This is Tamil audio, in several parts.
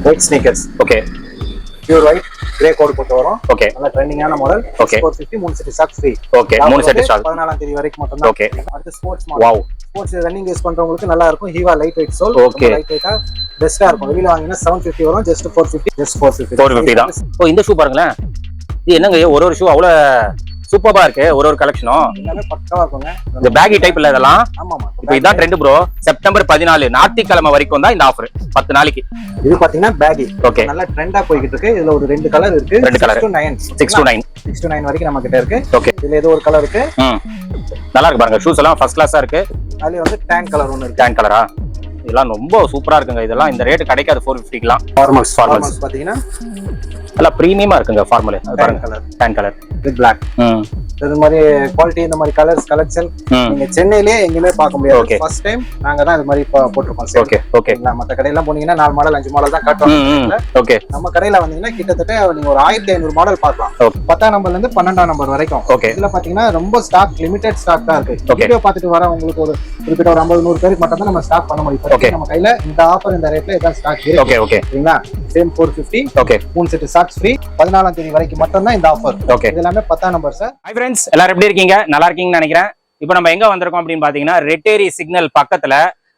White sneakers. Okay. Pure white grey coat போட்டு வரும். ஓகே. நல்ல ட்ரெண்டிங்கான model. Okay. 450 3 set socks free. Okay. 3 set stock 14ஆம் தேதி வரைக்கும் மட்டும் தான். ஓகே. அடுத்து sports model. Wow. Sports running use பண்றவங்களுக்கு நல்லா இருக்கும். ஹீவா light weight sole. Okay. Light வெயிட்டா பெஸ்டா இருக்கும். வெளியில வாங்கினா 750 வரும். ஜஸ்ட் 450. ஜஸ்ட் 450 தான். ஓ இந்த ஷூ பாருங்களேன். இது என்னங்க ஒரு ஷூ அவ்வளவு சூப்பரா இருக்கு. ஒரு கலெக்ஷனும் எல்லாமே பக்காவா இருக்குங்க. இந்த பேகி டைப் இல்ல இதெல்லாம். ஆமாமா. இப்போ இதான் ட்ரெண்ட் ப்ரோ. செப்டம்பர் 14 ஞாயிற்றுக்கிழமை வரைக்கும் தான் இந்த ஆஃபர். 10 நாளைக்கு. இது பாத்தீங்கன்னா பேகி. ஓகே. நல்ல ட்ரெண்டா போயிட்டு இருக்கு. இதுல ஒரு ரெண்டு கலர் இருக்கு. 2 கலர். 6 to 9 வரைக்கும் நம்ம கிட்ட இருக்கு. ஓகே. இதுல ஏதோ ஒரு கலர் இருக்கு. நல்லா இருக்கு பாருங்க. ஷூஸ் எல்லாம் ஃபர்ஸ்ட் கிளாஸா இருக்கு. அதுல வந்து டேன் கலர் ஒன்னு இருக்கு. டேன் கலரா? இதெல்லாம் ரொம்ப சூப்பரா இருக்குங்க. இதெல்லாம் இந்த ரேட் கிடைக்காது 450க்குலாம். ஃபார்மல்ஸ் பாத்தீங்கன்னா நல்லா பிரீமியமா இருக்குங்க ஃபார்மல். அது பாருங்க colour. Tan colour with Black. இது மாதிரி குவாலிட்டி இந்த மாதிரி கலர்ஸ் கலெக்ஷன் நீங்க சென்னையிலே எங்கயுமே பார்க்க முடியாது. ஃபர்ஸ்ட் டைம் நாங்க தான் இது மாதிரி போட்டுருக்கோம். ஓகே. ஓகே. மத்த கடையெல்லாம் போனீங்கன்னா 4 மாடல் 5 மாடல் தான் காட்டுவாங்க. ஓகே. நம்ம கடையில வந்தீங்கன்னா கிட்டத்தட்ட நீங்க ஒரு 1500 மாடல் பார்க்கலாம். 10ஆம் நம்பர்ல இருந்து 12ஆம் நம்பர் வரைக்கும். ஓகே. இதுல பாத்தீங்கன்னா ரொம்ப ஸ்டாக் லிமிடெட் ஸ்டாக் தான் இருக்கு. வீடியோ பார்த்துட்டு வர உங்களுக்கு ஒரு குறிப்பிட்ட ஒரு 50-100 பேருக்கு மட்டும் தான் நம்ம ஸ்டாக் பண்ண முடியும். நம்ம கையில இந்த ஆஃபர் இந்த ரேட்ல இதான் ஸ்டாக் இருக்கு. ஓகே. ஓகே. சரிங்களா? Same 450. Okay. 3 set socks free. 14ஆம் தேதி வரைக்கும் மட்டும் தான் இந்த ஆஃபர். ஓகே. இது எல்லாமே 10ஆம் நம்பர் சார். ஹாய் फ्रेंड्स, எல்லாரும் எப்படி இருக்கீங்க? நல்லா இருக்கீங்கன்னு நினைக்கிறேன். இப்போ நம்ம எங்க வந்திருக்கோம் அப்படின்னு பாத்தீங்கன்னா ரெட்டேரி சிக்னல் பக்கத்துல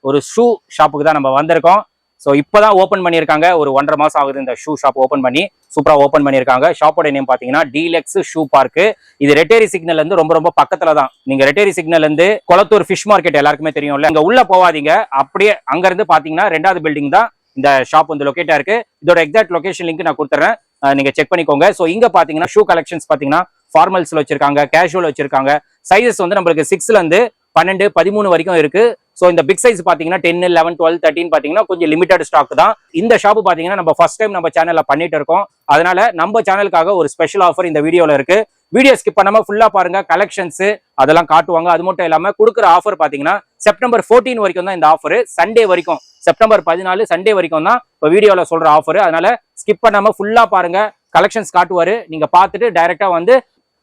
ஒரு ஷூ ஷாப்புக்கு தான் நம்ம வந்திருக்கோம். ஸோ இப்போதான் ஓப்பன் பண்ணியிருக்காங்க. ஒரு 1.5 மாசம் ஆகுது இந்த ஷூ ஷாப் ஓப்பன் பண்ணி. சூப்பரா ஓப்பன் பண்ணியிருக்காங்க. ஷாப்போட நேம் பாத்தீங்கன்னா டீலக்ஸ் ஷூ பார்க். இது ரெட்டேரி சிக்னல் இருந்து ரொம்ப ரொம்ப பக்கத்துல தான். நீங்க ரெட்டேரி சிக்னல் இருந்து கொளத்தூர் ஃபிஷ் மார்க்கெட் எல்லாருக்குமே தெரியும்ல. அங்க உள்ள போவாதீங்க. அப்படியே அங்க இருந்து பாத்தீங்கன்னா 2வது பில்டிங் தான் இந்த ஷாப் வந்து லொகேட்டா இருக்கு. இதோட எக்ஸாக்ட் லொகேஷன் லிங்க் நான் கொடுத்துறேன், நீங்க செக் பண்ணிக்கோங்க. ஸோ இங்க பாத்தீங்கன்னா ஷூ கலெக்ஷன்ஸ் பாத்தீங்கன்னா ஃபார்மல்ஸ்ல வச்சிருக்காங்க, கேஷுவல் வச்சிருக்காங்க. சைஸஸ் வந்து நம்மளுக்கு 6ல இருந்து 12, 13 வரைக்கும் இருக்கு. ஸோ இந்த பிக் சைஸ் பாத்தீங்கன்னா 10, 11, 12, 13 பாத்தீங்கன்னா கொஞ்சம் லிமிடெட் ஸ்டாக் தான். இந்த ஷாப் பாத்தீங்கன்னா நம்ம ஃபர்ஸ்ட் டைம் நம்ம சேனல்ல பண்ணிட்டு இருக்கோம். அதனால நம்ம சேனலுக்காக ஒரு ஸ்பெஷல் ஆஃபர் இந்த வீடியோல இருக்கு. வீடியோ ஸ்கிப் பண்ணாம ஃபுல்லா பாருங்க. கலெக்ஷன்ஸ் அதெல்லாம் காட்டுவாங்க. அது மட்டும் இல்லாம கொடுக்குற ஆஃபர் பாத்தீங்கன்னா செப்டம்பர் 14 வரைக்கும் தான் இந்த ஆஃபர். சண்டே வரைக்கும், செப்டம்பர் 14 சண்டே வரைக்கும் தான் இப்போ வீடியோல சொல்ற ஆஃபர். அதனால ஸ்கிப் பண்ணாம ஃபுல்லா பாருங்க. கலெக்ஷன்ஸ் காட்டுவாரு. நீங்க பார்த்துட்டு டைரக்டா வந்து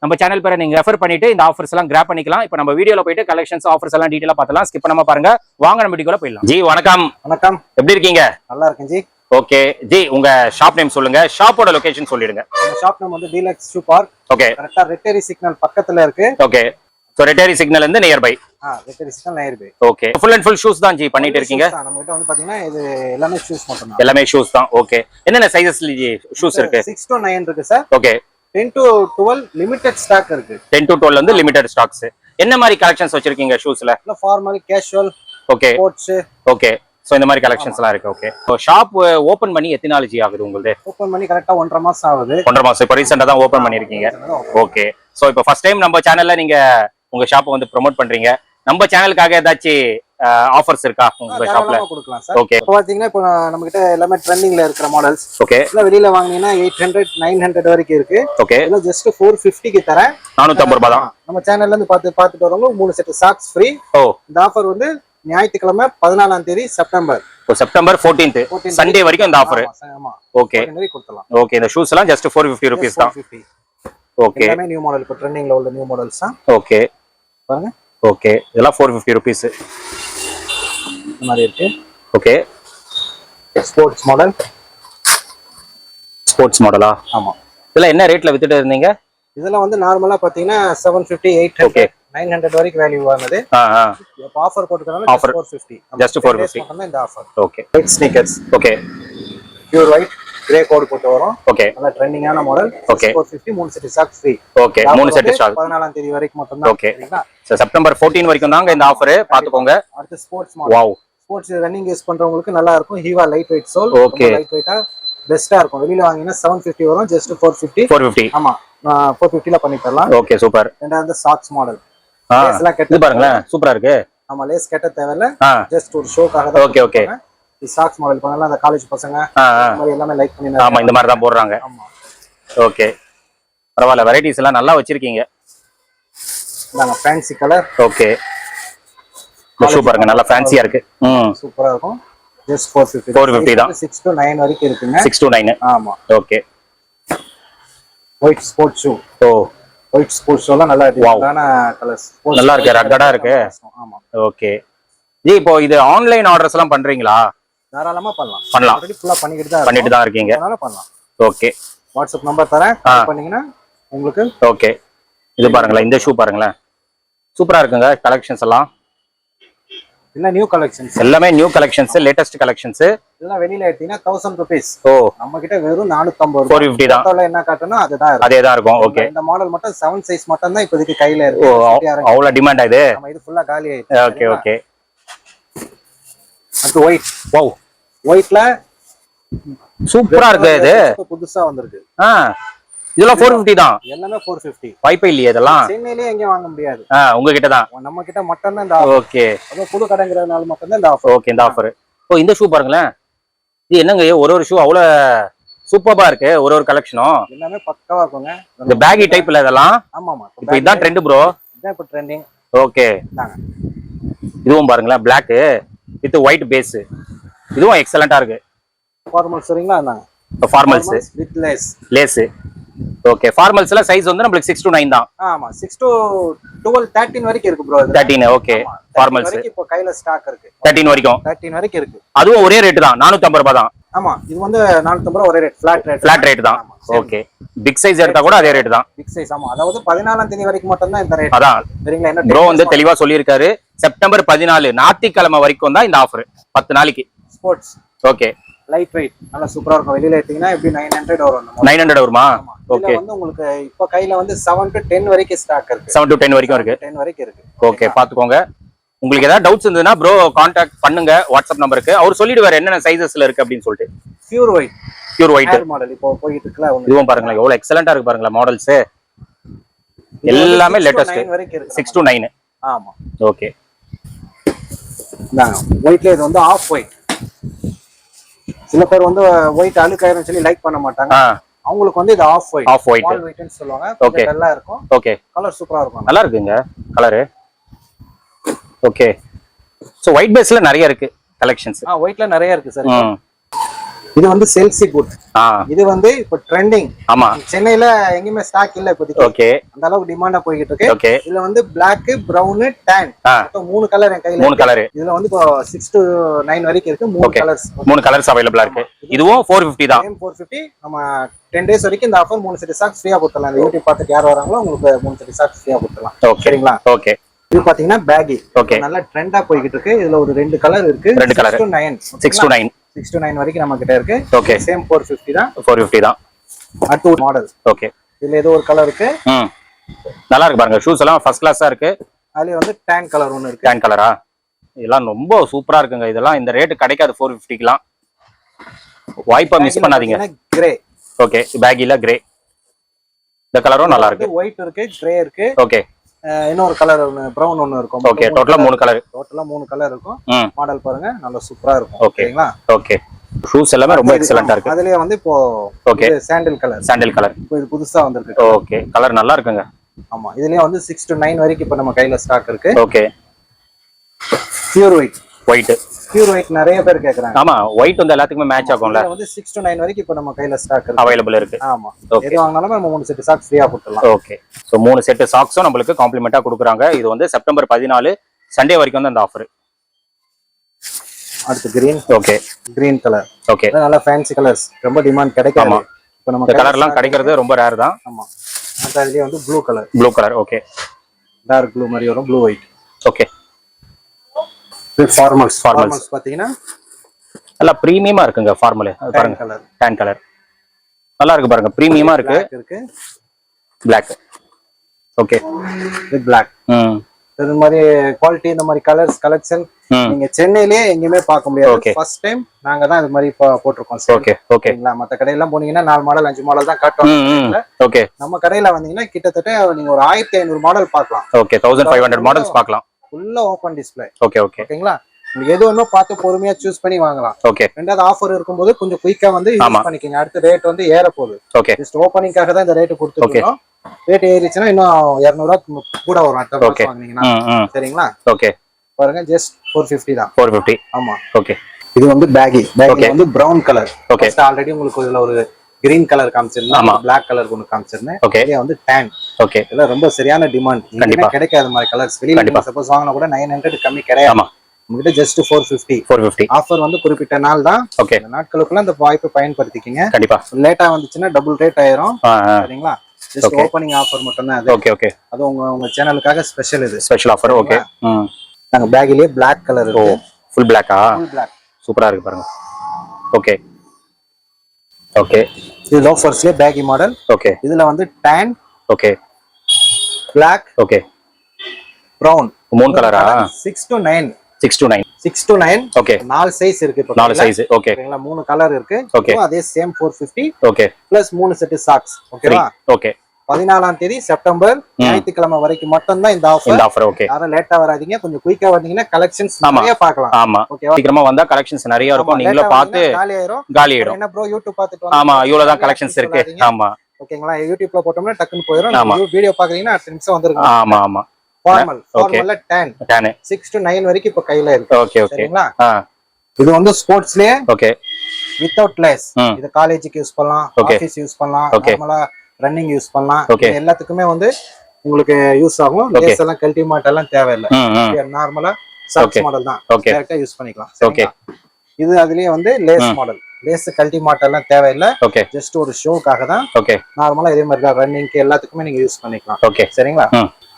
நம்ம சேனல் பேரை நீங்க ரெஃபர் பண்ணிட்டு இந்த ஆஃபர்ஸ் எல்லாம் கிராப் பண்ணிக்கலாம். இப்போ நம்ம வீடியோல போயிட்டு கலெக்ஷன்ஸ் ஆஃபர்ஸ் எல்லாம் டீடைலா பார்த்தலாம். ஸ்கிப் பண்ணாம பாருங்க. வாங்க நம்ம வீடியோல போயிடலாம். ஜி வணக்கம். வணக்கம். எப்படி இருக்கீங்க? நல்லா இருக்கேன் ஜி. ஓகே ஜி, உங்க ஷாப் நேம் சொல்லுங்க. ஷாப்போட லொகேஷன் சொல்லிடுங்க. நம்ம ஷாப் நேம் வந்து டீலக்ஸ் ஷூ பார்க். ஓகே. கரெக்ட்டா ரெட்டேரி சிக்னல் பக்கத்துல இருக்கு. ஓகே. சோ ரெட்டேரி சிக்னல் இருந்து near by. Retteri signal near by. Okay. Full and full shoes தான் ஜி பண்ணிட்டு இருக்கீங்க? நம்ம கிட்ட வந்து பாத்தீங்கன்னா இது எல்லாமே ஷூஸ் மட்டும் தான். எல்லாமே ஷூஸ் தான். ஓகே. என்னென்ன சைஸஸ்ல ஜி ஷூஸ் இருக்கு? 6 to 9 இருக்கு sir. Okay. 10 to 12 limited stock இருக்கு. 10 to 12 வந்து லிமிடெட் ஸ்டாக்ஸ். என்ன மாதிரி கலெக்ஷன்ஸ் வச்சிருக்கீங்க ஷூஸ்ல? Formal, casual, okay, sports. Okay. So இந்த மாதிரி கலெக்ஷன்ஸ் எல்லாம் இருக்கு. ஓகே. சோ ஷாப் ஓபன் பண்ணி எத்தனை நாள் ஜி ஆகுது உங்களுக்கு? ஓபன் பண்ணி கரெக்ட்டா 1.5 மாசம் ஆகுது. 1.5 மாசம். இப்போ ரீசன்ட்டா தான் ஓபன் பண்ணிருக்கீங்க. ஓகே. சோ இப்போ ஃபர்ஸ்ட் டைம் நம்ம சேனல்ல நீங்க உங்க ஷாப்பை வந்து ப்ரோமோட் பண்றீங்க. நம்ம சேனலுக்காக ஏதாச்சும் ஆஃபர்ஸ் இருக்கா உங்க ஷாப்ல? கொடுக்கலாம் சார். ஓகே. இப்போ பாத்தீங்கன்னா இப்போ நம்ம கிட்ட எல்லாமே ட்ரெண்டிங்ல இருக்கிற மாடல்ஸ். ஓகே. இல்ல வெளியில வாங்குனீங்கன்னா 800, 900 வரைக்கும் இருக்கு. ஓகே. இல்ல ஜஸ்ட் 450க்கு தரேன். 450 ரூபாய் தான். நம்ம சேனல்ல இருந்து பார்த்துட்டு வரவங்க 3 செட் சாக்ஸ் ஃப்ரீ. ஓ. இந்த ஆஃபர் வந்து ஞாயிற்றுக்கிழமை 14ஆம் தேதி செப்டம்பர். செப்டம்பர் 14th சண்டே வரைக்கும் இந்த ஆஃபர். ஆமா. ஓகே. கொடுத்தலாம். ஓகே. இந்த ஷூஸ் எல்லாம் ஜஸ்ட் 450 ரூபீஸ் தான். ஓகே. எல்லாமே நியூ மாடல், இப்போ ட்ரெண்டிங்ல உள்ள நியூ மாடல்ஸ் தான். ஓகே. பாருங்க. ஓகே. இதெல்லாம் 450 ரூபீஸ். இந்த மாதிரி இருக்கு. ஓகே. Sports model. ஸ்போர்ட்ஸ் மாடலா? ஆமா. இதெல்லாம் என்ன ரேட்ல வித்துட்டு இருந்தீங்க? இதெல்லாம் வந்து நார்மலா பாத்தீங்கன்னா 750, 800, 900 வரைக்கும் வேல்யூ ஆனது. இப்போ ஆஃபர் போட்டுக்கறனால ஆஃபர் 450. ஜஸ்ட் 450 மட்டும் தான் இந்த offer. Okay. White sneakers. Okay. Pure white grey coat போட்டு வரும். ஓகே. நல்ல ட்ரெண்டிங்கான model. Okay. 450 3 set socks free. Okay. 3 set stock 14ஆம் தேதி வரைக்கும் மட்டும் தான். ஓகே. சோ செப்டம்பர் 14 வரைக்கும் தாங்க இந்த ஆஃபர். பாத்துக்கோங்க. அடுத்து sports model. Wow. Sports running use பண்றவங்களுக்கு நல்லா இருக்கும். ஹீவா light weight sole. Okay. Light வெயிட்டா பெஸ்டா இருக்கும். வெளியில வாங்கினா 750 வரும். ஜஸ்ட் 450. 450. ஆமா. 450ல பண்ணி தரலாம். ஓகே. சூப்பர். ரெண்டாவது சாக்ஸ் மாடல். இது பாருங்களேன், சூப்பரா இருக்கு. ஆமா, லேஸ் கட்ட தேவையில்ல. ஜஸ்ட் ஒரு ஷோக்காக தான். ஓகே. ஓகே. இந்த சாக்ஸ் மாடல் பண்ணலாம். அந்த காலேஜ் பசங்க இந்த மாதிரி எல்லாமே லைக் பண்ணி. ஆமா, இந்த மாதிரி தான் போடுறாங்க. ஆமா. ஓகே. பரவாயில்ல, வெரைட்டிஸ் எல்லாம் நல்லா வச்சிருக்கீங்க. இந்தாங்க ஃபேன்சி கலர். ஓகே. ஷூ பாருங்க, நல்லா ஃபேன்சியா இருக்கு. சூப்பரா இருக்கும். ஜஸ்ட் 450. 450 தான். 6 to 9 வரைக்கும் இருக்குங்க. 6 to 9. ஆமா. Okay. White sports shoe. Oh. White sports ஷூலாம் நல்லா டிஃபரெண்டான கலர்ஸ். நல்லா இருக்கு, ரக்கடா இருக்கு. ஆமா. ஓகே. ஜி இப்போ இது ஆன்லைன் ஆர்டர்ஸ் எல்லாம் பண்றீங்களா? தாராளமா பண்ணலாம். பண்ணலாம். ஆல்ரெடி ஃபுல்லா பண்ணிட்டு தான் இருக்கீங்க. அதனால பண்ணலாம். ஓகே. வாட்ஸ்அப் நம்பர் தரேன், பண்ணீங்கன்னா உங்களுக்கு. ஓகே. இது பாருங்களேன், இந்த ஷூ பாருங்களேன், சூப்பரா இருக்குங்க. கலெக்ஷன்ஸ் எல்லாம் இல்ல நியூ கலெக்ஷன்ஸ், எல்லாமே நியூ கலெக்ஷன்ஸ், லேட்டஸ்ட் கலெக்ஷன்ஸ். இதெல்லாம் வெளியில எடுத்தீங்கன்னா 1000 rupees. ஓ, நம்ம கிட்ட வெறும் 450 450 தான். போட்டோல என்ன காட்டணும் அதுதான் இருக்கும். அதே தான் இருக்கும். ஓகே. இந்த மாடல் மட்டும் 7 சைஸ் மட்டும் தான் இப்போதைக்கு கையில இருக்கு. அவ்வளவு டிமாண்ட் இது. நம்ம இது ஃபுல்லா காலி ஆயிடுச்சு. Okay okay. அது ஒயிட். வாவ், ஒயிட்ல சூப்பரா இருக்கு. இது புதுசா வந்திருக்கு. இதெல்லாம் 450 தான். எல்லாமே 450. வைப்பை இல்லையே இதெல்லாம். சென்னையிலே எங்கேயும் வாங்க முடியாது. உங்ககிட்ட தான். நம்ம கிட்ட மட்டும் தான் இந்த ஆஃபர். ஓகே. அது புது கடைங்கிறதுனால மட்டும் தான் இந்த ஆஃபர். ஓகே, இந்த ஆஃபர். ஓ, இந்த ஷூ பாருங்களேன். இது என்னங்க, ஒரு ஷூ அவ்வளவு சூப்பரா இருக்கு. ஒரு கலெக்ஷனும் எல்லாமே பக்காவா இருக்குங்க. இந்த பேகி டைப்ல இதெல்லாம். ஆமா ஆமா. இப்போ இதான் ட்ரெண்ட் ப்ரோ. இதான் இப்போ ட்ரெண்டிங். ஓகே. இதாங்க. இதுவும் பாருங்களேன், Black வித் ஒயிட் பேஸ். இதுவும் எக்ஸலண்டா இருக்கு. ஃபார்மல்ஸ் சரிங்களா? இதாங்க. Formals with lace. ஓகே. ஃபார்மல்ஸ்ல சைஸ் வந்து நமக்கு 6 to 9 தான். ஆமா, 6 to 12 13 வரைக்கும் இருக்கு ப்ரோ. 13. ஓகே. ஃபார்மல்ஸ் இப்போ கையில ஸ்டாக் இருக்கு. 13 வரைக்கும். 13 வரைக்கும் இருக்கு. அதுவும் ஒரே ரேட் தான், 450 ரூபாய் தான். ஆமா, இது வந்து 450 ரூபாய் ஒரே ரேட், ஃபிளாட் ரேட் தான். ஓகே. பிக் சைஸ் எடுத்தா கூட அதே ரேட் தான். Big size. ஆமா, அதாவது 14ஆம் தேதி வரைக்கும் மட்டும் தான் இந்த ரேட். அதான் சரிங்களா? என்ன ப்ரோ வந்து தெளிவா சொல்லியிருக்காரு. செப்டம்பர் 14 ஞாயிற்றுக்கிழமை வரைக்கும் தான் இந்த ஆஃபர், 10 நாளைக்கு. ஸ்போர்ட்ஸ். ஓகே. லைட் வெயிட், நல்லா சூப்பரா இருக்கும். வெளியில எடுத்தீங்கன்னா எப்படி 900 வரும். 900 வருமா? ஓகே. வந்து உங்களுக்கு இப்ப கையில வந்து 7 to 10 வரைக்கும் ஸ்டாக் இருக்கு. 7 to 10 வரைக்கும் இருக்கு. 10 வரைக்கும் இருக்கு. ஓகே, பாத்துக்கோங்க. உங்களுக்கு ஏதாவது டவுட்ஸ் இருந்ததுன்னா ப்ரோ கான்டாக்ட் பண்ணுங்க வாட்ஸ்அப் நம்பருக்கு. அவர் சொல்லிடுவாரு என்னென்ன சைஸஸ்ல இருக்கு அப்படின்னு சொல்லிட்டு. Pure white. Pure white model இப்போ போயிட்டு இருக்குல. இதுவும் பாருங்களேன் எவ்வளவு எக்ஸலண்டா இருக்கு பாருங்களேன் மாடல்ஸ். எல்லாமே லேட்டஸ்ட். 6 to 9. ஆமா. ஓகே. நான் ஒயிட்ல இது வந்து ஆஃப் ஒயிட். சில பேர் வந்து ஒயிட் அழுக்காயிரும் சொல்லி லைக் பண்ண மாட்டாங்க. அவங்களுக்கு வந்து இது off white. Off white. Wall ஒயிட்னு சொல்லுவாங்க. ஓகே. நல்லா இருக்கும். ஓகே. கலர் சூப்பரா இருக்கும். நல்லா இருக்குங்க கலர். ஓகே. சோ ஒயிட் பேஸ்ல நிறைய இருக்கு கலெக்ஷன்ஸ். ஒயிட்ல நிறைய இருக்கு சார். இது வந்து செல்சி குட். இது வந்து இப்போ ட்ரெண்டிங். ஆமா, சென்னையில எங்கயுமே ஸ்டாக் இல்ல இப்போதைக்கு. ஓகே. அந்த அளவுக்கு டிமாண்டா போயிட்டு இருக்கு. ஓகே. இதுல வந்து Black, Brown, Tan மொத்தம் 3 கலர் என் கையில. 3 கலர். இதுல வந்து இப்போ 6 to 9 வரைக்கும் இருக்கு. 3 கலர்ஸ். 3 கலர்ஸ் அவேலபிளா இருக்கு. இதுவும் 450 தான். 450. நம்ம 10 days வரைக்கும் இந்த ஆஃபர் 3 செட் சாக்ஸ் ஃப்ரீயா கொடுத்துறலாம். இந்த யூடியூப் பார்த்துட்டு யார் வராங்களோ உங்களுக்கு 3 செட் சாக்ஸ் ஃப்ரீயா கொடுத்துறலாம். சரிங்களா? ஓகே. இது பாத்தீங்கன்னா பேகி. ஓகே. நல்லா ட்ரெண்டா போயிட்டு இருக்கு. இதுல ஒரு 2 கலர் இருக்கு. 2 கலர். 6 to 9. 6 to 9 வரைக்கும் நம்ம கிட்ட இருக்கு. ஓகே. சேம் 450 தான். 450 தான். அடுத்து ஒரு மாடல். ஓகே. இதுல ஏதோ ஒரு கலர் இருக்கு. நல்லா இருக்கு பாருங்க. ஷூஸ் எல்லாம் ஃபர்ஸ்ட் கிளாஸா இருக்கு. அதுல வந்து tan கலர் ஒன்னு இருக்கு. tan கலரா? இதெல்லாம் ரொம்ப சூப்பரா இருக்குங்க. இதெல்லாம் இந்த ரேட் கிடைக்காது 450க்குலாம். வாய்ப்பா மிஸ் பண்ணாதீங்க. கிரே. ஓகே. பேகில கிரே. இந்த கலரும் நல்லா இருக்கு. ஒயிட் இருக்கு, கிரே இருக்கு. ஓகே. இன்னொரு கலர் ஒன்னு பிரவுன் ஒன்னு இருக்கும். ஓகே. டோட்டலா 3 கலர். டோட்டலா 3 கலர் இருக்கும். மாடல் பாருங்க, நல்லா சூப்பரா இருக்கும். ஓகேங்களா? ஓகே. ஷூஸ் எல்லாமே ரொம்ப எக்ஸலென்ட்டா இருக்கு. அதுலயே வந்து இப்போ okay sandal colour. Sandal colour இப்போ இது புதுசா வந்திருக்கு. ஓகே. கலர் நல்லா இருக்குங்க. ஆமா, இதுலயே வந்து 6 to 9 வரைக்கும் இப்போ நம்ம கையில ஸ்டாக் இருக்கு. Okay. Pure white. White. Pure white நிறைய பேர் கேக்குறாங்க. ஆமா, ஒயிட் வந்து எல்லாத்துக்குமே மேட்ச் ஆகும்ல. இது வந்து 6 to 9 வரைக்கும் இப்போ நம்ம கையில ஸ்டாக் இருக்கு. அவேலபிள் இருக்கு. ஆமா. எது வாங்குனாலும் நம்ம 3 செட் சாக்ஸ் ஃப்ரீயா கொடுத்துறலாம். ஓகே. சோ 3 செட் சாக்ஸும் நமக்கு காம்ப்ளிமெண்டா கொடுக்குறாங்க. இது வந்து செப்டம்பர் 14 சண்டே வரைக்கும் தான் இந்த ஆஃபர். அடுத்து green. Okay. Green colour. Okay. நல்ல ஃபேன்சி கலர்ஸ். ரொம்ப டிமாண்ட் கிடைக்காது. இப்போ நம்ம இந்த கலர்லாம் கிடைக்கிறது ரொம்ப ரேர் தான். ஆமா. அதுலயே வந்து blue colour. Blue colour. Okay. Dark blue மாதிரி வரும். Blue white. Okay. Formals. Formals பாத்தீங்கன்னா நல்லா பிரீமியமா இருக்குங்க. ஃபார்மல் பாருங்க. கலர். tan கலர் நல்லா இருக்கு பாருங்க. பிரீமியமா இருக்கு. Black. ஓகே. With Black. இது மாதிரி குவாலிட்டி, இந்த மாதிரி கலர்ஸ் கலெக்ஷன் நீங்க சென்னையிலேயே எங்கயுமே பார்க்க முடியாது. ஃபர்ஸ்ட் டைம் நாங்க தான் இது மாதிரி போட்டுருக்கோம். ஓகே. ஓகேங்களா? மத்த கடையெல்லாம் போனீங்கன்னா 4 மாடல் 5 மாடல் தான் காட்டுவாங்க. ஓகே. நம்ம கடையில வந்தீங்கன்னா கிட்டத்தட்ட நீங்க ஒரு 1500 மாடல் பார்க்கலாம். ஓகே. 1500 மாடல்ஸ் பார்க்கலாம். ஃபுல்லா ஓபன் டிஸ்ப்ளே. ஓகே. ஓகே. ஓகேங்களா? உங்களுக்கு எது வேணுமோ பார்த்து பொறுமையா சூஸ் பண்ணி வாங்கலாம். ஓகே. ரெண்டாவது ஆஃபர் இருக்கும்போது கொஞ்சம் குயிக்கா வந்து யூஸ் பண்ணிக்கங்க. அடுத்த ரேட் வந்து ஏற போகுது. ஓகே. ஜஸ்ட் ஓபனிங்காக தான் இந்த ரேட் கொடுத்துருக்கோம். ரேட் ஏறிச்சுன்னா இன்னும் 200 ரூபாய் கூட வரும் அடுத்த மாசம் வாங்குனீங்கன்னா. சரிங்களா? ஓகே. பாருங்க, ஜஸ்ட் 450 தான். 450. ஆமா. ஓகே. இது வந்து பேகி. பேகி வந்து பிரவுன் கலர். ஓகே. ஆல்ரெடி உங்களுக்கு இதுல ஒரு கிரீன் கலர் காமிச்சிருந்தேன். Black கலர் ஒன்னு காமிச்சிருந்தேன். ஓகே. இது வந்து tan. ஓகே. இதெல்லாம் ரொம்ப சரியான டிமாண்ட். கண்டிப்பா கிடைக்காத மாதிரி கலர்ஸ். வெளியில சப்போஸ் வாங்கினா கூட 900 கம்மி கிடையாது. உங்ககிட்ட ஜஸ்ட் 450. 450 ஆஃபர் வந்து குறிப்பிட்ட நாள் தான். ஓகே, இந்த நாட்களுக்குள்ள அந்த வாய்ப்பை பயன்படுத்திக்கிங்க. கண்டிப்பா. லேட்டா வந்துச்சுன்னா டபுள் ரேட் ஆயிரும். சரிங்களா? Just Okay. ஓபனிங் ஆஃபர் மட்டும் தான் அது. ஓகே ஓகே, அது உங்க சேனலுக்காக ஸ்பெஷல் இது. Special offer. ஓகே. நாங்க பேக்லயே Black கலர் ஓ, இருக்கு. ஃபுல் பிளாக்கா? Full Black. சூப்பரா இருக்கு பாருங்க. ஓகே ஓகே, இது லோஃபர்ஸ்லயே பேகி மாடல். ஓகே. இதுல வந்து tan, okay Black, okay, brown. 3 கலரா? 6 to 9. 6 to 9. 6 to 9. Okay, 4 size இருக்கு இப்ப. 4 சைஸ். ஓகே சரிங்களா? 3 கலர் இருக்கு. Okay. அதே same 450 okay, plus 3 set socks. ஓகேவா? ஓகே. 14ஆம் தேதி செப்டம்பர் ஞாயிற்றுக்கிழமை வரைக்கும் மட்டும் தான் இந்த ஆஃபர். இந்த ஆஃபர். ஓகே, யாரும் லேட்டா வராதீங்க, கொஞ்சம் குயிக்கா வந்தீங்கன்னா கலெக்ஷன்ஸ் நிறைய பார்க்கலாம். ஆமா, ஓகேவா? சீக்கிரமா வந்தா கலெக்ஷன்ஸ் நிறைய இருக்கும். நீங்களும் பார்த்து காலி ஆயிரும். காலி ஆயிடும். என்ன ப்ரோ யூடியூப் பார்த்துட்டு வந்து ஆமா, இவ்வளவு தான் கலெக்ஷன்ஸ் இருக்கு. ஆமா, ஓகேங்களா? யூடியூப்ல போட்டோம்னா டக்குன்னு போயிடும். வீடியோ பாக்குறீங்கன்னா அடுத்த நிமிஷம் வந்துருங்க. ஆமா ஆமா. ஃபார்மல்ல 10 6 to 9 வரைக்கும் இப்ப கையில இருக்கு. ஓகே ஓகே, சரிங்களா? இது வந்து ஸ்போர்ட்ஸ்லயே ஓகே, வித்தவுட் லேஸ். இது காலேஜுக்கு யூஸ் பண்ணலாம், ஆபீஸ் யூஸ் பண்ணலாம், நார்மலா ரன்னிங் யூஸ் பண்ணலாம். இது எல்லாத்துக்குமே வந்து உங்களுக்கு யூஸ் ஆகும். லேஸ் எல்லாம் கல்டி மாட்டெல்லாம் தேவையில்லை. நார்மலா சாக்ஸ் மாடல் தான். டைரக்டா யூஸ் பண்ணிக்கலாம். ஓகே. இது அதுலயே வந்து லேஸ் மாடல். லேஸ் கல்டி மாட்டெல்லாம் தேவையில்லை. ஜஸ்ட் ஒரு ஷோக்காக தான். ஓகே. நார்மலா இதே மாதிரி தான் ரன்னிங்க்கு எல்லாத்துக்குமே நீங்க யூஸ் பண்ணிக்கலாம். ஓகே, சரிங்களா?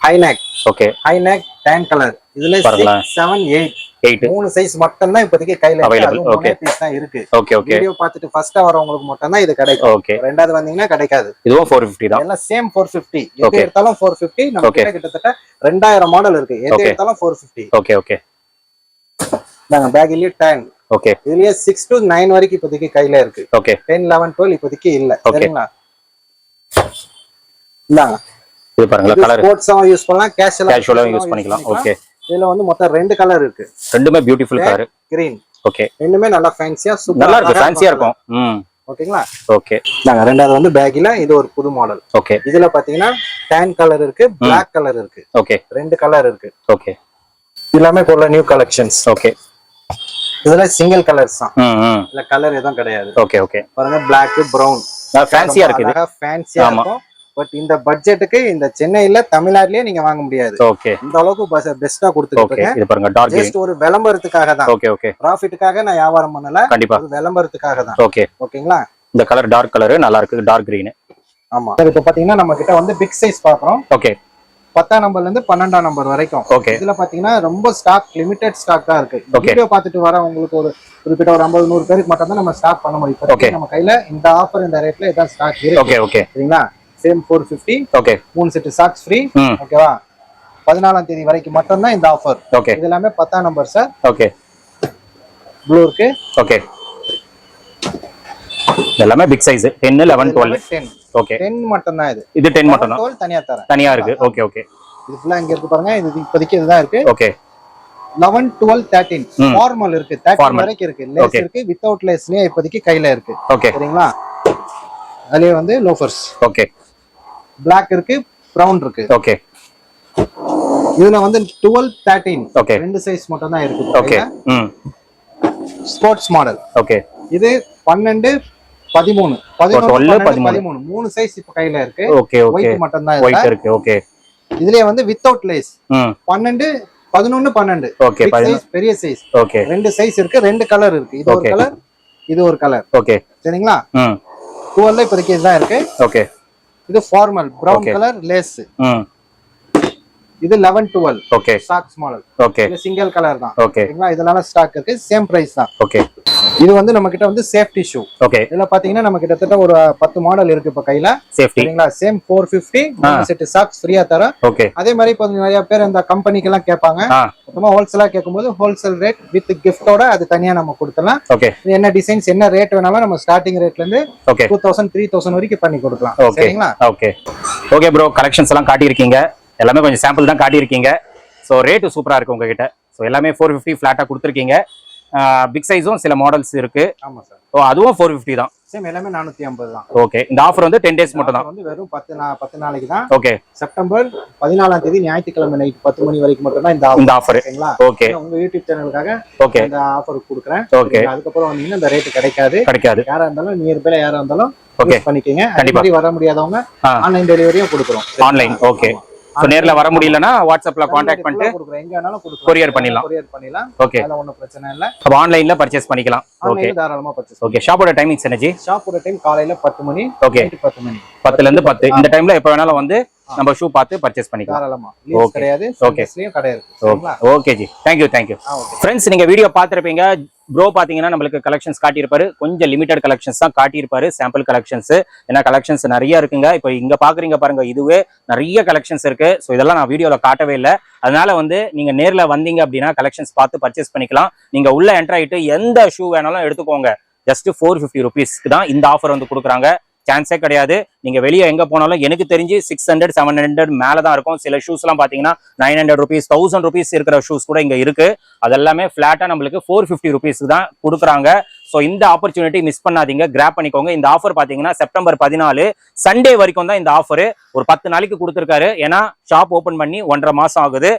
High neck. Okay, high neck tan colour. இதுல 6 7 8 மூணு சைஸ் மட்டும் தான் இப்போதைக்கு கையில இருக்கு. ஓகே, பீஸ் தான் இருக்கு. Okay okay. வீடியோ பார்த்துட்டு ஃபர்ஸ்டா வரவங்களுக்கு மட்டும் தான் இது கிடைக்கும். ஓகே, ரெண்டாவது வந்தீங்கன்னா கிடைக்காது. இதுவும் 450 தான். எல்லாம் சேம் 450. எது எடுத்தாலும் 450. நம்ம கிட்ட கிட்டத்தட்ட 2000 மாடல் இருக்கு. எது எடுத்தாலும் 450. Okay okay. நாங்க பேக்லயே 10. ஓகே. இதுலயே 6 to 9 வரைக்கும் இப்போதைக்கு கையில இருக்கு. ஓகே. 10 11 12 இப்போதைக்கு இல்ல. சரிங்களா? இந்தாங்க. இது பாருங்க, கலர் ஸ்போர்ட்ஸா யூஸ் பண்ணலாம், கேஷுவலா யூஸ் பண்ணிக்கலாம். ஓகே. இதுல வந்து மொத்தம் 2 கலர் இருக்கு. ரெண்டுமே பியூட்டிஃபுல் கலர். கிரீன். ஓகே. ரெண்டுமே நல்லா ஃபேன்சியா சூப்பரா நல்லா இருக்கு. ஃபேன்சியா இருக்கும். ஓகேங்களா? ஓகே. நாங்க ரெண்டாவது வந்து பேக்ல இது ஒரு புது மாடல். ஓகே. இதுல பாத்தீங்கன்னா tan கலர் இருக்கு, Black கலர் இருக்கு. ஓகே. 2 கலர் இருக்கு. ஓகே. எல்லாமே போல நியூ கலெக்ஷன்ஸ். ஓகே. இதுல சிங்கிள் கலர்ஸ் தான். இல்ல கலர் எதுவும் கிடையாது. Okay okay. பாருங்க, Black, brown. ஃபேன்சியா இருக்கு. இது ஃபேன்சியா இருக்கும். பட் இந்த பட்ஜெட்டுக்கு இந்த சென்னையில தமிழ்நாட்டிலேயே நீங்க வாங்க முடியாது. ஓகே. இந்த அளவுக்கு பெஸ்டா கொடுத்துருக்கேன். இது பாருங்க, டார்க் ஜஸ்ட் ஒரு விளம்பரத்துக்காக தான். Okay okay. ப்ராஃபிட்டுக்காக நான் வியாபாரம் பண்ணல. கண்டிப்பா ஒரு விளம்பரத்துக்காக தான். ஓகே ஓகேங்களா? இந்த கலர் டார்க் கலர் நல்லா இருக்கு, டார்க் கிரீன். ஆமா. இப்போ பாத்தீங்கன்னா நம்ம கிட்ட வந்து பிக் சைஸ் பாக்குறோம். ஓகே. 10ஆம் நம்பர்ல இருந்து 12ஆம் நம்பர் வரைக்கும். ஓகே. இதுல பாத்தீங்கன்னா ரொம்ப ஸ்டாக் லிமிடெட் ஸ்டாக் தான் இருக்கு. வீடியோ பார்த்துட்டு வர உங்களுக்கு ஒரு குறிப்பிட்ட ஒரு 50 100 பேருக்கு மட்டும் தான் நம்ம ஸ்டாக் பண்ண முடியும். ஓகே. நம்ம கையில இந்த ஆஃபர் இந்த ரேட்ல இதான் ஸ்டாக் இருக்கு. Okay okay. சரிங்களா? Same 450. Okay. 3 set socks free. ஓகேவா? 14ஆம் தேதி வரைக்கும் மட்டும் தான் இந்த ஆஃபர். ஓகே. இது எல்லாமே 10ஆம் நம்பர் சார். ஓகே. ப்ளூ இருக்கு. ஓகே. எல்லாமே பிக் சைஸ் 10 11 12 10. ஓகே. 10 மட்டும் தான் இது. இது 10 மட்டும் தான். 12 தனியா தரேன். தனியா இருக்கு. Okay okay. இது ஃபுல்லா இங்க இருக்கு பாருங்க. இது இப்போதைக்கு இதுதான் இருக்கு. ஓகே. 11 12 13 ஃபார்மல் இருக்கு. 13 வரைக்கும் இருக்கு. லேஸ் இருக்கு, வித்தவுட் லேஸ்லயே இப்போதைக்கு கையில இருக்கு. ஓகே. சரிங்களா? அதுலயே வந்து லோஃபர்ஸ். ஓகே. Black இருக்கு, brown இருக்கு. ஓகே. இதுல வந்து 12 13. ஓகே. ரெண்டு சைஸ் மட்டும் தான் இருக்கு. ஓகே. Sports model. ஓகே. இது 12 13 13 மூணு சைஸ் இப்ப கையில இருக்கு. Okay okay. ஒயிட் மட்டும் தான் ஒயிட் இருக்கு. ஓகே. இதுலயே வந்து வித்தவுட் லேஸ் 12 11 12. ஓகே. பெரிய சைஸ். ஓகே. ரெண்டு சைஸ் இருக்கு, ரெண்டு கலர் இருக்கு. இது ஒரு கலர், இது ஒரு கலர். ஓகே. சரிங்களா? 12 இப்போதைக்கு இதுதான் இருக்கு. ஓகே. இது ஃபார்மல் பிரவுன் கலர் லேஸ். இது 11 12. ஓகே. Socks model. ஓகே. இது சிங்கிள் கலர் தான். ஓகேங்களா? இதெல்லாம் ஸ்டாக் இருக்கு, சேம் பிரைஸ் தான். ஓகே. இது வந்து நம்ம கிட்ட வந்து சேஃப்டி ஷூ. ஓகே. இதுல பாத்தீங்கன்னா நம்ம கிட்டத்தட்ட ஒரு 10 மாடல் இருக்கு இப்ப கையில. சேஃப்டி. சரிங்களா? சேம் 450 செட் சாக்ஸ் ஃப்ரீயா தர. ஓகே. அதே மாதிரி இப்ப நிறைய பேர் இந்த கம்பெனிக்கு எல்லாம் கேட்பாங்க. மொத்தமா ஹோல்சேலா கேட்கும்போது ஹோல்சேல் ரேட் வித் கிஃப்டோட அது தனியா நம்ம கொடுத்தலாம். ஓகே. என்ன டிசைன்ஸ் என்ன ரேட் வேணாலும் நம்ம ஸ்டார்டிங் ரேட்ல இருந்து 2000 3000 வரைக்கும் பண்ணி கொடுக்கலாம். சரிங்களா? ஓகே. ஓகே ப்ரோ, கலெக்ஷன்ஸ் எல்லாம் காட்டி இருக்கீங்க. எல்லாமே கொஞ்சம் சாம்பிள் தான் காட்டியிருக்கீங்க. ஸோ ரேட்டு சூப்பராக இருக்கு உங்ககிட்ட. ஸோ எல்லாமே 450 ஃபிளாட்டாக கொடுத்துருக்கீங்க. பிக் சைஸும் சில மாடல்ஸ் இருக்கு. ஆமாம் சார். ஸோ அதுவும் 450 தான். சேம் எல்லாமே 450 தான். ஓகே. இந்த ஆஃபர் வந்து 10 டேஸ் மட்டும் தான். வந்து வெறும் 10 நாளைக்கு தான். ஓகே. செப்டம்பர் 14ஆம் தேதி ஞாயிற்றுக்கிழமை நைட் 10 மணி வரைக்கும் மட்டும் தான் இந்த ஆஃபர். ஓகேங்களா? ஓகே. உங்க யூடியூப் சேனலுக்காக ஓகே இந்த ஆஃபர் கொடுக்குறேன். ஓகே. அதுக்கப்புறம் வந்தீங்கன்னா இந்த ரேட் கிடைக்காது. யாரா இருந்தாலும் நியர் பை யாரா இருந்தாலும் ஓகே பண்ணிக்கங்க. கண்டிப்பா வர முடியாதவங்க ஆன்லைன் டெலிவரியும் கொடுக்குறோம். ஆன்லைன். ஓகே. சோ நேர்ல வர முடியலனா வாட்ஸ்அப்ல கான்டாக்ட் பண்ணிட்டு எங்க வேணாலும் கொடுக்கலாம், கொரியர் பண்ணிடலாம். ஓகே, அதெல்லாம் ஒண்ணும் பிரச்சனை இல்ல. அப்ப ஆன்லைன்ல பர்ச்சேஸ் பண்ணிக்கலாம். ஓகே, தாராளமா பர்ச்சேஸ். ஓகே, ஷாப்போட டைமிங்ஸ் என்னஜி? ஷாப்போட டைம் காலையில 10 மணி. ஓகே, 10 மணி, 10ல இருந்து 10. இந்த டைம்ல எப்ப வேணாலும் வந்து நம்ம ஷூ பார்த்து பர்ச்சேஸ் பண்ணிக்கலாம். தாராளமா. லீஸ் கிடையாது, சர்வீஸ்லயும் கடை இருக்கு. Okay G, thank you. ஃப்ரெண்ட்ஸ், நீங்க வீடியோ பார்த்திருப்பீங்க. ப்ரோ பாத்தீங்கன்னா நம்மளுக்கு கலெக்ஷன்ஸ் காட்டியிருப்பாரு. கொஞ்சம் லிமிடெட் கலெக்ஷன்ஸ் தான் காட்டியிருப்பாரு, சாம்பிள் கலெக்ஷன்ஸ். ஏன்னா கலெக்ஷன்ஸ் நிறைய இருக்குங்க. இப்போ இங்க பாக்குறீங்க பாருங்க, இதுவே நிறைய கலெக்ஷன்ஸ் இருக்கு. ஸோ இதெல்லாம் நான் வீடியோல காட்டவே இல்லை. அதனால வந்து நீங்க நேர்ல வந்தீங்க அப்படின்னா கலெக்ஷன்ஸ் பார்த்து பர்ச்சேஸ் பண்ணிக்கலாம். நீங்க உள்ள என்டர் ஆயிட்டு எந்த ஷூ வேணாலும் எடுத்துக்கோங்க. ஜஸ்ட் 450 ருபீஸ்க்கு தான் இந்த ஆஃபர் வந்து கொடுக்குறாங்க. சான்ஸே கிடையாது. நீங்க வெளியே எங்க போனாலும் எனக்கு தெரிஞ்சு 600 700 மேலதான் இருக்கும். சில ஷூஸ் எல்லாம் பாத்தீங்கன்னா 900 ருபீஸ் 1000 ருபீஸ் இருக்கிற ஷூஸ் கூட இங்க இருக்கு. அதெல்லாமே பிளாட்டா நம்மளுக்கு 450 ருபீஸ்க்கு தான் கொடுக்குறாங்க. ஸோ இந்த ஆப்பர்ச்சுனிட்டி மிஸ் பண்ணாதீங்க, கிராப் பண்ணிக்கோங்க. இந்த ஆஃபர் பாத்தீங்கன்னா செப்டம்பர் 14 சண்டே வரைக்கும் தான் இந்த ஆஃபர். ஒரு 10 நாளைக்கு கொடுத்துருக்காரு. ஏன்னா ஷாப் ஓபன் பண்ணி 1.5 மாசம் ஆகுது.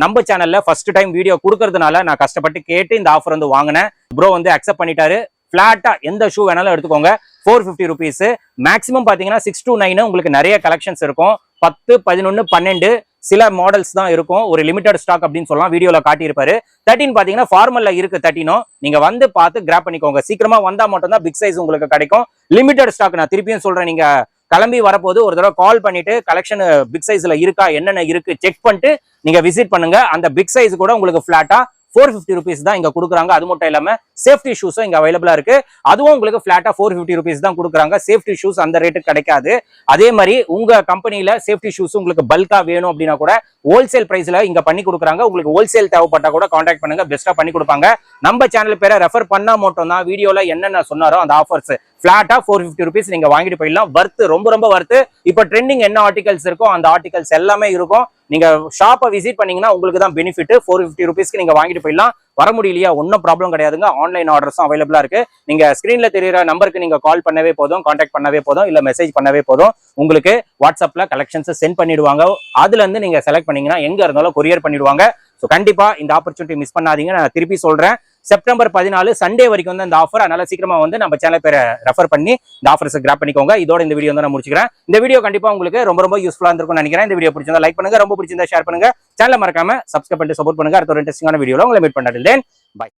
நம்ம சேனல்ல ஃபர்ஸ்ட் டைம் வீடியோ கொடுக்கறதுனால நான் கஷ்டப்பட்டு கேட்டு இந்த ஆஃபர் வந்து வாங்கினேன். ப்ரோ வந்து அக்செப்ட் பண்ணிட்டாரு. பிளாட்டா எந்த ஷூ வேணாலும் எடுத்துக்கோங்க, 450 ருபீஸ். மேக்ஸிமம் பாத்தீங்கன்னா 6 to 9 உங்களுக்கு நிறைய கலெக்ஷன்ஸ் இருக்கும். 10, 11, 12 சில மாடல்ஸ் தான் இருக்கும். ஒரு லிமிடெட் ஸ்டாக் அப்படின்னு சொல்லலாம். வீடியோல காட்டியிருப்பாரு. 13 பாத்தீங்கன்னா ஃபார்மல்ல இருக்கு. 13 நீங்க வந்து பார்த்து கிராப் பண்ணிக்கோங்க. சீக்கிரமா வந்தா மட்டும் தான் பிக் சைஸ் உங்களுக்கு கிடைக்கும். லிமிடெட் ஸ்டாக் நான் திருப்பியும் சொல்றேன். நீங்க கிளம்பி வரப்போது ஒரு தடவை கால் பண்ணிட்டு கலெக்ஷன் பிக் சைஸ்ல இருக்கா என்னென்ன இருக்கு செக் பண்ணிட்டு நீங்க விசிட் பண்ணுங்க. அந்த பிக் சைஸ் கூட உங்களுக்கு பிளாட்டா 450 ருபீஸ் தான் இங்க கொடுக்குறாங்க. அது மட்டும் இல்லாம சேஃப்டி ஷூஸும் இங்க அவைலபிளா இருக்கு. அதுவும் உங்களுக்கு பிளாட்டா 450 ருபீஸ் தான் கொடுக்குறாங்க. சேஃப்டி ஷூஸ் அந்த ரேட்டுக்கு கிடைக்காது. அதே மாதிரி உங்க கம்பெனில சேஃப்டி ஷூஸ் உங்களுக்கு பல்கா வேணும் அப்படின்னா கூட ஹோல்சேல் பிரைஸ்ல இங்க பண்ணி கொடுக்குறாங்க. உங்களுக்கு ஹோல்சேல் தேவைப்பட்டா கூட கான்டாக்ட் பண்ணுங்க, பெஸ்டா பண்ணி கொடுப்பாங்க. நம்ம சேனல் பேரை ரெஃபர் பண்ணா மட்டும் தான் வீடியோல என்னென்ன சொன்னாரோ அந்த ஆஃபர்ஸ் பிளாட்டா 450 ருபீஸ் நீங்க வாங்கிட்டு போயிடலாம். வர்த்து, ரொம்ப ரொம்ப வர்த்து. இப்ப ட்ரெண்டிங் என்ன ஆர்டிகல்ஸ் இருக்கோ அந்த ஆர்டிகல்ஸ் எல்லாமே இருக்கும். நீங்க ஷாப்பை விசிட் பண்ணீங்கன்னா உங்களுக்கு தான் பெனிஃபிட். 450 ருபீஸ்க்கு நீங்க வாங்கிட்டு போயிடலாம். வர முடியலையா, ஒன்னும் ப்ராப்ளம் கிடையாதுங்க. ஆன்லைன் ஆர்டர்ஸும் அவைலபிளா இருக்கு. நீங்க ஸ்கிரீன்ல தெரியுற நம்பருக்கு நீங்க கால் பண்ணவே போதும், கான்டாக்ட் பண்ணவே போதும், இல்ல மெசேஜ் பண்ணவே போதும். உங்களுக்கு வாட்ஸ்அப்ல கலெக்ஷன்ஸ் சென்ட் பண்ணிடுவாங்க. அதுல இருந்து நீங்க செலக்ட் பண்ணீங்கன்னா எங்க இருந்தாலும் கொரியர் பண்ணிடுவாங்க. ஸோ கண்டிப்பா இந்த ஆப்பர்ச்சுனிட்டி மிஸ் பண்ணாதீங்க. நான் திருப்பி சொல்றேன், செப்டம்பர் 14 சண்டே வரைக்கும் தான் இந்த ஆஃபர். அதனால சீக்கிரமா வந்து நம்ம சேனல் பேரை ரெஃபர் பண்ணி இந்த ஆஃபர்ஸ் கிராப் பண்ணிக்கோங்க. இதோட இந்த வீடியோ வந்து நான் முடிச்சுக்கிறேன். இந்த வீடியோ கண்டிப்பா உங்களுக்கு ரொம்ப ரொம்ப யூஸ்ஃபுல்லா இருந்திருக்கும்னு நினைக்கிறேன். இந்த வீடியோ பிடிச்சிருந்தா லைக் பண்ணுங்க, ரொம்ப பிடிச்சிருந்தா ஷேர் பண்ணுங்க, சேனலை மறக்காம சப்ஸ்கிரைப் பண்ணிட்டு சப்போர்ட் பண்ணுங்க. அடுத்த ஒரு இன்ட்ரெஸ்டிங்கான வீடியோல உங்களை மீட் பண்ணாரு. பை.